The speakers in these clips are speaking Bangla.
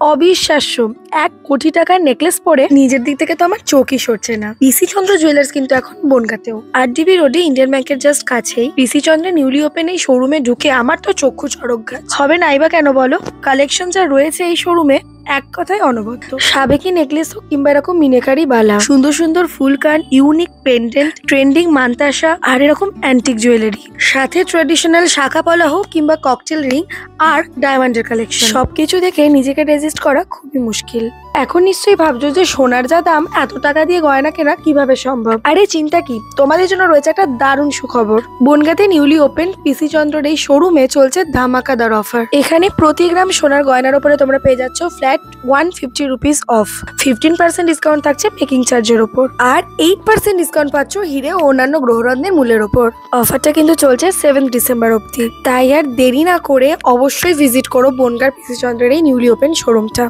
অবিশ্বাস্য 1 কোটি টাকার নেকলেস পরে নিজের দিক থেকে তো আমার চোখই সরছে না। পিসি চন্দ্র জুয়েলার্স কিন্তু এখন বনগাঁতেও, আরডিবি রোডে ইন্ডিয়ান ব্যাংকের জাস্ট কাছেই পিসি চন্দ্রের নিউলি ওপেন এই শোরুমে ঢুকে আমার তো চক্ষু চড়ক গাছ হবে নাইবা কেন বলো। কালেকশন যা রয়েছে এই শোরুমে এক কথায় অনবদ্য। সাবেকি নেকলেস হোক কিংবা এরকম মিনেকারি বালা, সুন্দর সুন্দর ফুল কান, ইউনিক পেন্ডেন্ট, ট্রেন্ডিং মান্তাসা আর এরকম অ্যান্টিক জুয়েলারি, সাথে ট্রেডিশনাল শাখা পলা হোক কিংবা ককটেল রিং আর ডায়মন্ডের কালেকশন, সবকিছু দেখে নিজেকে রেজিস্ট করা খুবই মুশকিল। এখন নিশ্চয়ই ভাবছো যে সোনার যা দাম এত টাকা দিয়ে গয়না কেনা কিভাবে সম্ভব। আরে চিন্তা কি, তোমাদের জন্য রয়েছে একটা দারুণ সুখবর। বনগাঁতে নিউলি ওপেন পিসি চন্দ্রের এই শোরুমে চলছে ধামাকাদার অফার। এখানে প্রতি গ্রাম সোনার গয়নার উপরে তোমরা পেয়ে যাচ্ছ ফ্ল্যাট 150 রুপিস অফ। 15% ডিসকাউন্ট থাকছে মেকিং চার্জের ওপর, আর 8% ডিসকাউন্ট পাচ্ছ হিরে ও অন্যান্য গ্রহরত্নের মূল্যের ওপর। অফারটা কিন্তু চলছে 7 ডিসেম্বর অব্দি, তাই আর দেরি না করে অবশ্যই ভিজিট করো বনগাঁর পিসি চন্দ্রের এই নিউলি ওপেন শোরুমটা।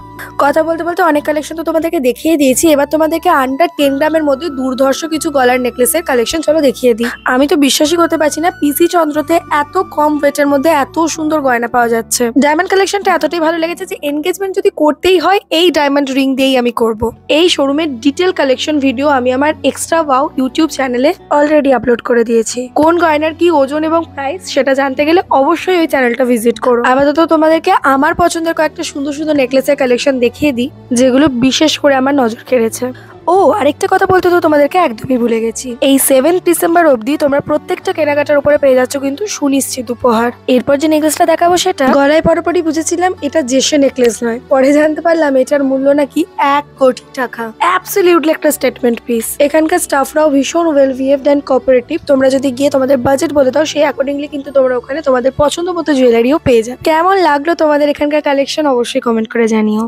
কথা বলতে বলতে অনেক কালেকশন তো তোমাদেরকে দেখিয়ে দিয়েছি, এবার তোমাদেরকে আন্ডার 10 গ্রামের মধ্যে দুর্ধর্ষ কিছু গলার নেকলেসের কালেকশন চলো দেখিয়ে দিই। আমি তো বিশ্বাসই করতে পারছি না পিসি চন্দ্রতে এত কম ওয়েটের মধ্যে এত সুন্দর গয়না পাওয়া যাচ্ছে। ডায়মন্ড কালেকশনটা এতটাই ভালো লেগেছে যে এনগেজমেন্ট যদি করতেই হয় এই ডায়মন্ড রিং দিয়েই আমি করব। এই শোরুমের ডিটেল কালেকশন ভিডিও আমি আমার এক্সট্রা ওয়াও ইউটিউব চ্যানেলে অলরেডি আপলোড করে দিয়েছি। কোন গয়নার কি ওজন এবং প্রাইস সেটা জানতে গেলে অবশ্যই ওই চ্যানেলটা ভিজিট করো। আপাতত তোমাদেরকে আমার পছন্দের কয়েকটা সুন্দর সুন্দর নেকলেসের কালেকশন দেখিয়ে দিই যেগুলো বিশেষ করে আমার নজর কেড়েছে। ও আরেকটা কথা বলতে তো তোমাদেরকে একদমই ভুলে গেছি, এই 7 ডিসেম্বর অবধি তোমরা প্রত্যেকটা কেনাকাটার উপরে পেয়ে যাচ্ছ কিন্তু সুনিশ্চিত উপহার। এরপর যে নেকলেসটা দেখাবো সেটা গলায় পরপরই বুঝেছিলাম এটা জেসে নেকলেস নয়, পরে জানতে পারলাম এটার মূল্য নাকি 1 কোটি টাকা। অ্যাবসলিউটলি একটা স্টেটমেন্ট পিস। এখানকার স্টাফরাও ভীষণ ওয়েল বিহেভড অ্যান্ড কোঅপারেটিভ। তোমরা যদি গিয়ে তোমাদের বাজেট বলে দাও সেই অ্যাকর্ডিংলি কিন্তু তোমরা ওখানে তোমাদের পছন্দ মতো জুয়েলারিও পেয়ে যাও। কেমন লাগলো তোমাদের এখানকার কালেকশন অবশ্যই কমেন্ট করে জানিও।